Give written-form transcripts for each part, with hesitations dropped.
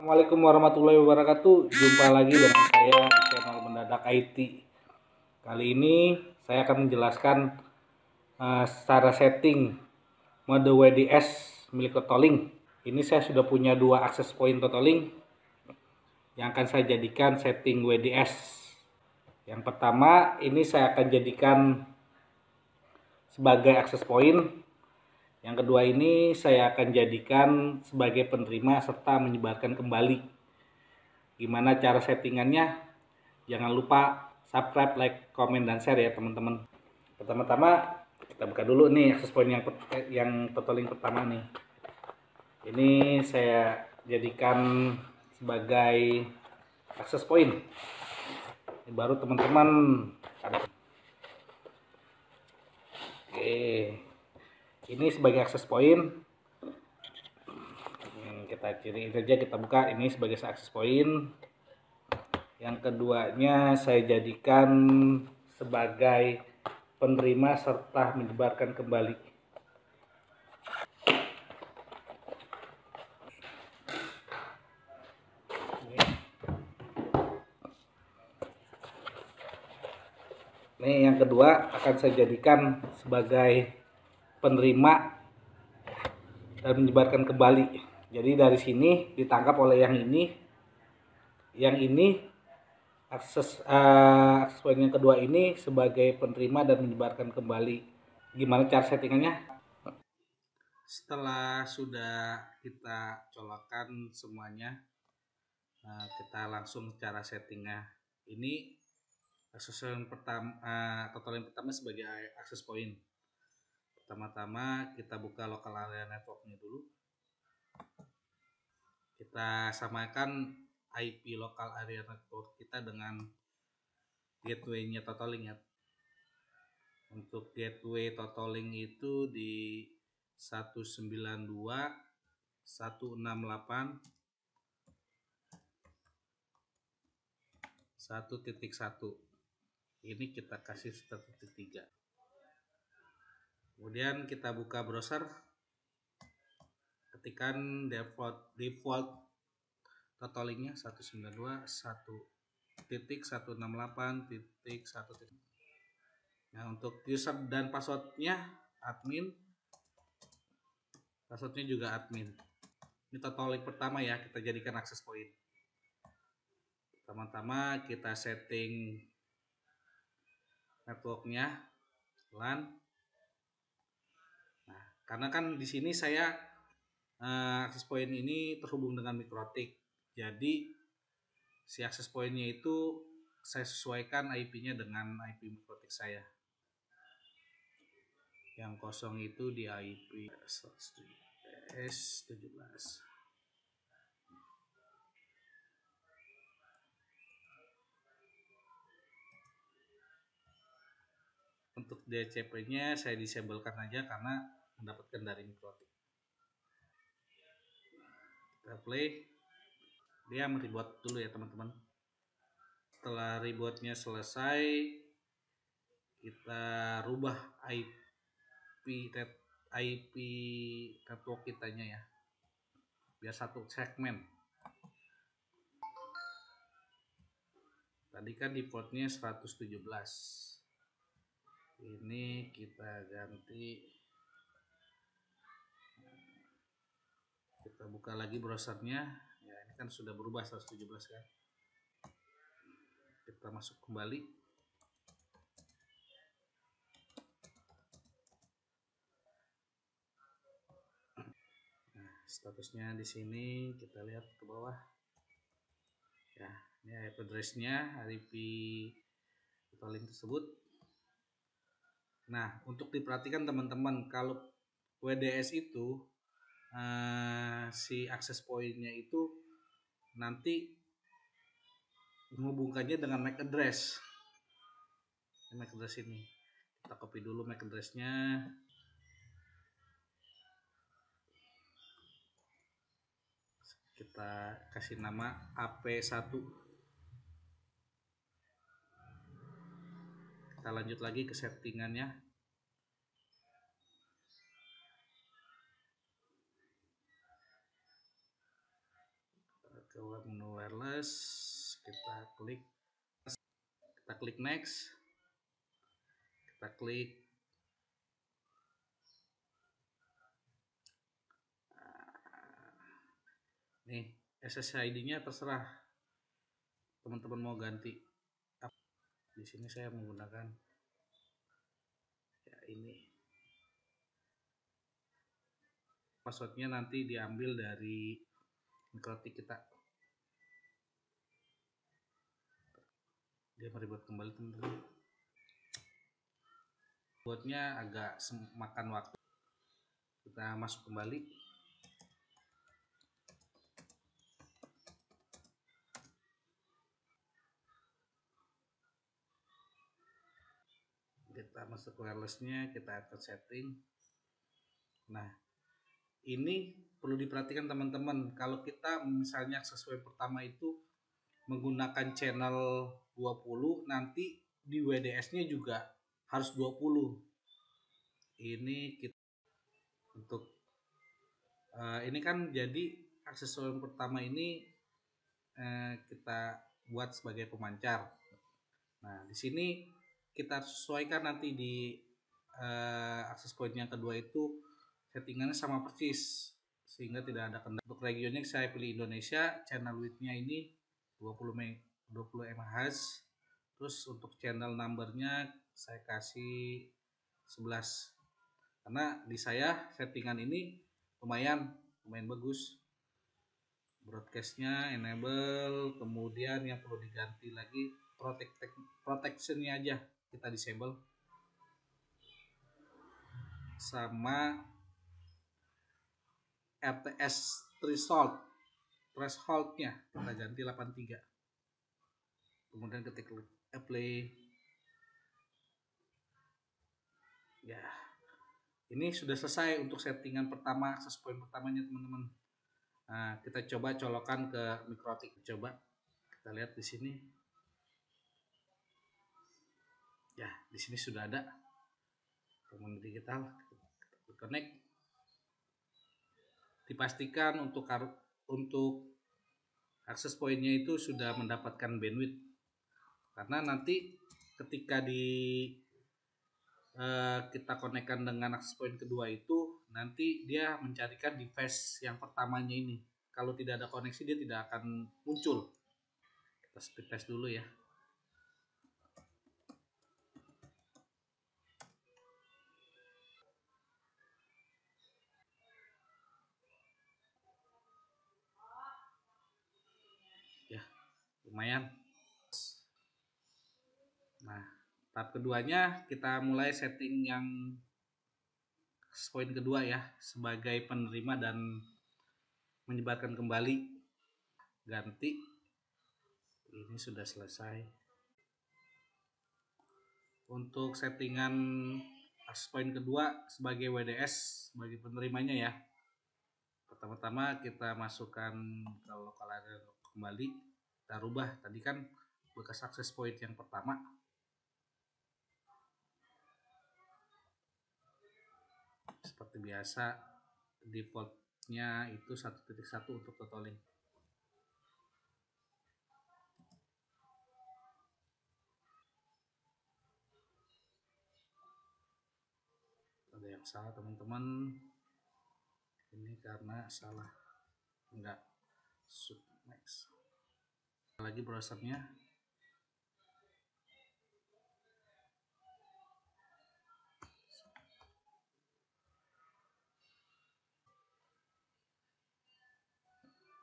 Assalamualaikum warahmatullahi wabarakatuh. Jumpa lagi dengan saya di channel Mendadak IT. Kali ini saya akan menjelaskan cara setting mode WDS milik Totoling. Ini saya sudah punya dua akses point Totoling yang akan saya jadikan setting WDS. Yang pertama ini saya akan jadikan sebagai akses point. Yang kedua ini saya akan jadikan sebagai penerima serta menyebarkan kembali. Gimana cara settingannya? Jangan lupa subscribe, like, komen, dan share ya teman-teman. Pertama-tama kita buka dulu nih akses point yang Totoling pertama nih. Ini saya jadikan sebagai akses point. Ini baru teman-teman. Oke, ini sebagai akses point. Kita ciri saja, kita buka ini sebagai akses point. Yang keduanya saya jadikan sebagai penerima serta menyebarkan kembali. Ini yang kedua akan saya jadikan sebagai penerima dan menyebarkan kembali. Jadi dari sini ditangkap oleh yang ini. Yang ini akses point yang kedua ini sebagai penerima dan menyebarkan kembali. Gimana cara settingannya? Setelah sudah kita colokkan semuanya, kita langsung cara settingnya. Ini akses yang pertama, total yang pertama sebagai akses point. Pertama-tama kita buka local area networknya dulu. Kita samakan IP local area network kita dengan gateway-nya Totoling ya. Untuk gateway Totoling itu di 192.168.1.1. Ini kita kasih 1.3. Kemudian kita buka browser, ketikan default Totolingnya 192.1.168.1. Nah, untuk user dan passwordnya admin, passwordnya juga admin. Ini Totoling pertama ya, kita jadikan akses point. Pertama-tama kita setting networknya LAN. Nah, karena kan di sini saya akses point ini terhubung dengan MikroTik, jadi si akses pointnya itu saya sesuaikan IP-nya dengan IP MikroTik saya. Yang kosong itu di IP S17. Untuk DCP-nya saya disablekan aja karena mendapatkan dari MikroTik. Kita play, dia mereboot dulu ya teman-teman. Setelah rebootnya selesai, kita rubah IP network kitanya ya, biar satu segmen. Tadi kan defaultnya 117, ini kita ganti. Kita buka lagi browsernya ya, ini kan sudah berubah 117 kan. Kita masuk kembali. Nah, statusnya di sini kita lihat ke bawah ya, ini IP address-nya, IP Totoling tersebut. Nah, untuk diperhatikan teman-teman, kalau WDS itu si akses point-nya itu nanti menghubungkannya dengan MAC address. MAC address ini kita copy dulu MAC address-nya. Kita kasih nama AP1. Kita lanjut lagi ke settingannya. ke menu wireless, kita klik next, kita klik nih SSID-nya terserah teman-teman mau ganti. Di sini saya menggunakan ya ini. Passwordnya nanti diambil dari Mikrotik kita. Dia meribut kembali teman-teman. Buatnya agak makan waktu. Kita masuk kembali. Kita masuk wirelessnya, kita add setting. Nah, ini perlu diperhatikan teman-teman. Kalau kita misalnya akses WAN pertama itu menggunakan channel 20, nanti di WDS-nya juga harus 20. Ini kita untuk ini kan jadi akses WAN pertama ini kita buat sebagai pemancar. Nah, di sini kita sesuaikan nanti di akses point yang kedua itu settingannya sama persis sehingga tidak ada kendala. Untuk regionnya saya pilih Indonesia, channel width-nya ini 20 MHz. Terus untuk channel numbernya saya kasih 11. Karena di saya settingan ini lumayan bagus. Broadcastnya enable, kemudian yang perlu diganti lagi protectionnya aja kita disable, sama RTS thresholdnya kita ganti 83. Kemudian ketik apply. Ya, ini sudah selesai untuk settingan pertama, akses point pertamanya teman-teman. Nah, kita coba colokan ke Mikrotik. Coba kita lihat di sini. Ya, di sini sudah ada teman digital. Kita connect. Dipastikan untuk akses pointnya itu sudah mendapatkan bandwidth, karena nanti ketika kita konekkan dengan akses point kedua itu, nanti dia mencarikan device yang pertamanya ini. Kalau tidak ada koneksi dia tidak akan muncul. Kita speed test dulu ya. Ya, lumayan. Nah, tahap keduanya kita mulai setting yang poin kedua ya, sebagai penerima dan menyebarkan kembali. Ganti. Ini sudah selesai. Untuk settingan akses point kedua sebagai WDS, sebagai penerimanya ya. Pertama-tama kita masukkan ke local area kembali. Kita rubah, tadi kan bekas akses point yang pertama. Seperti biasa, defaultnya itu 1.1 untuk totaling. Ada yang salah teman-teman, ini karena salah, enggak submax. Lagi browsernya.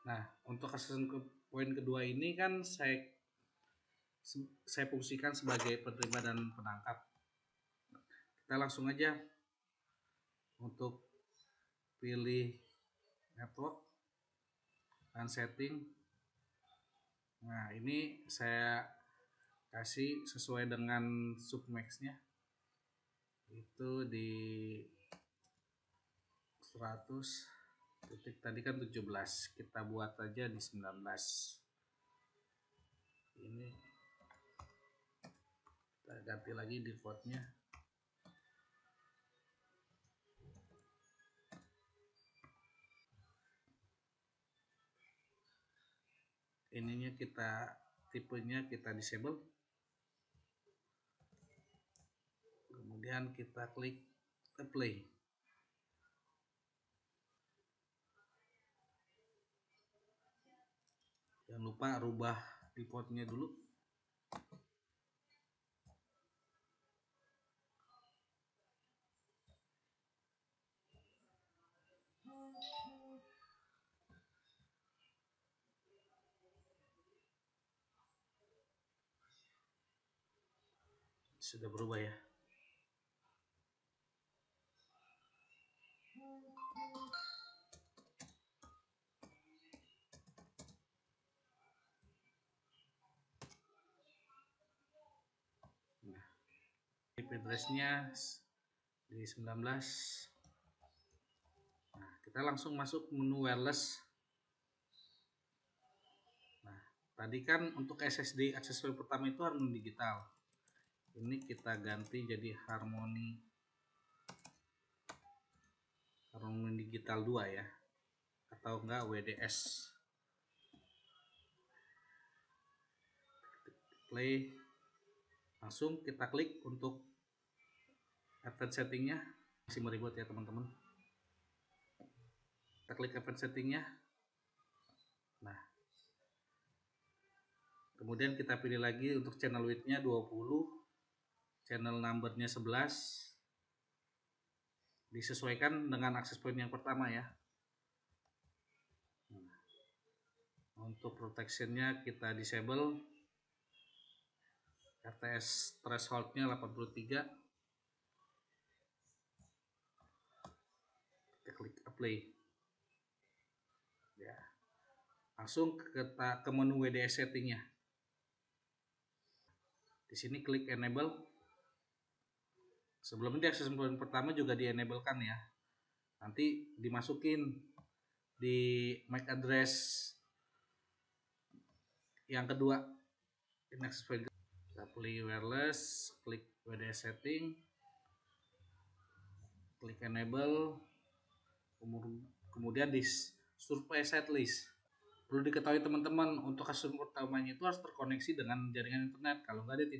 Nah, untuk akses poin kedua ini kan saya fungsikan sebagai penerima dan penangkap. Kita langsung aja untuk pilih network dan setting. Nah, ini saya kasih sesuai dengan submaxnya, itu di 100 titik, tadi kan 17, kita buat aja di 19. Ini kita ganti lagi defaultnya. ininya tipenya kita disable. Kemudian kita klik apply. Jangan lupa rubah defaultnya dulu. Sudah berubah ya. Nah, IP address-nya di 19. Nah, kita langsung masuk menu wireless. Nah, tadi kan untuk SSD akses file pertama itu Harmony Digital. Ini kita ganti jadi Harmony Digital 2 ya, atau enggak WDS. Play, langsung kita klik untuk advanced settingnya. Masih meribut ya teman-teman. Kita klik advanced settingnya. Nah, kemudian kita pilih lagi untuk channel width-nya 20, channel number-nya 11. Disesuaikan dengan akses point yang pertama ya. Nah, untuk protection-nya kita disable. RTS threshold-nya 83. Kita klik apply. Ya. Langsung ke menu WDS settingnya. Di sini klik enable. Sebelumnya di akses point pertama juga di enablekan ya. Nanti dimasukin di MAC address yang kedua. Ini akses point. Kita pilih wireless, klik WDS setting, klik enable, kemudian di survey setlist. Perlu diketahui teman-teman, untuk akses pertamanya itu harus terkoneksi dengan jaringan internet. Kalau nggak dia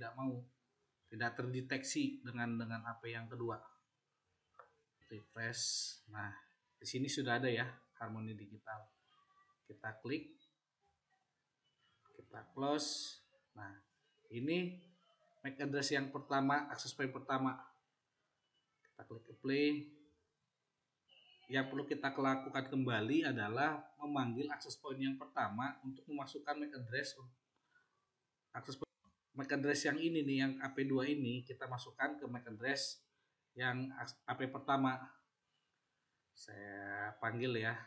tidak terdeteksi dengan HP yang kedua. Refresh. Nah, di sini sudah ada ya Harmony Digital. Kita klik, kita close. Nah, ini MAC address yang pertama, akses point pertama. Kita klik apply. Yang perlu kita lakukan kembali adalah memanggil akses point yang pertama untuk memasukkan MAC address. MAC address yang ini nih, yang AP2 ini kita masukkan ke MAC address yang AP pertama. Saya panggil ya.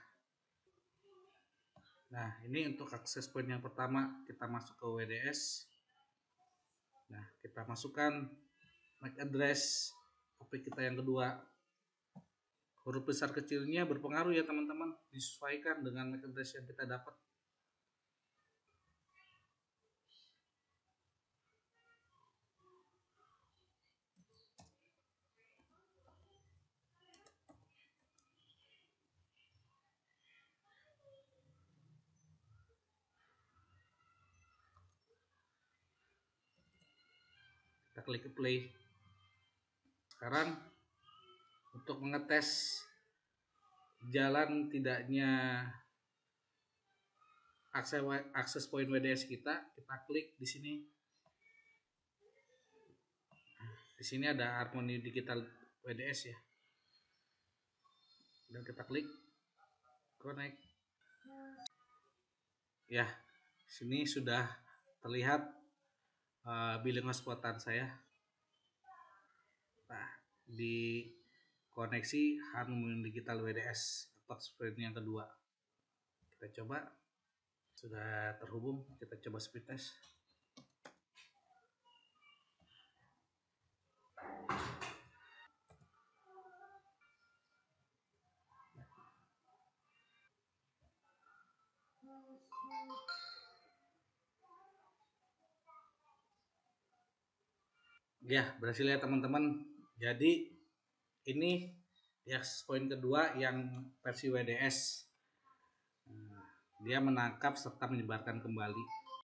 Nah, ini untuk akses point yang pertama, kita masuk ke WDS. Nah, kita masukkan MAC address HP kita yang kedua. Huruf besar kecilnya berpengaruh ya teman-teman, disesuaikan dengan MAC address yang kita dapat. Kita klik play. Sekarang untuk mengetes jalan tidaknya akses point WDS kita klik di sini. Di sini ada Harmony Digital WDS ya. Dan kita klik connect. Ya, sini sudah terlihat billing hotspotan saya. Nah, di koneksi Harmony Digital WDS atau speed yang kedua. Kita coba. Sudah terhubung, kita coba speed test. Ya, berhasil ya teman-teman. Jadi ini ya poin kedua yang versi WDS. Dia menangkap serta menyebarkan kembali.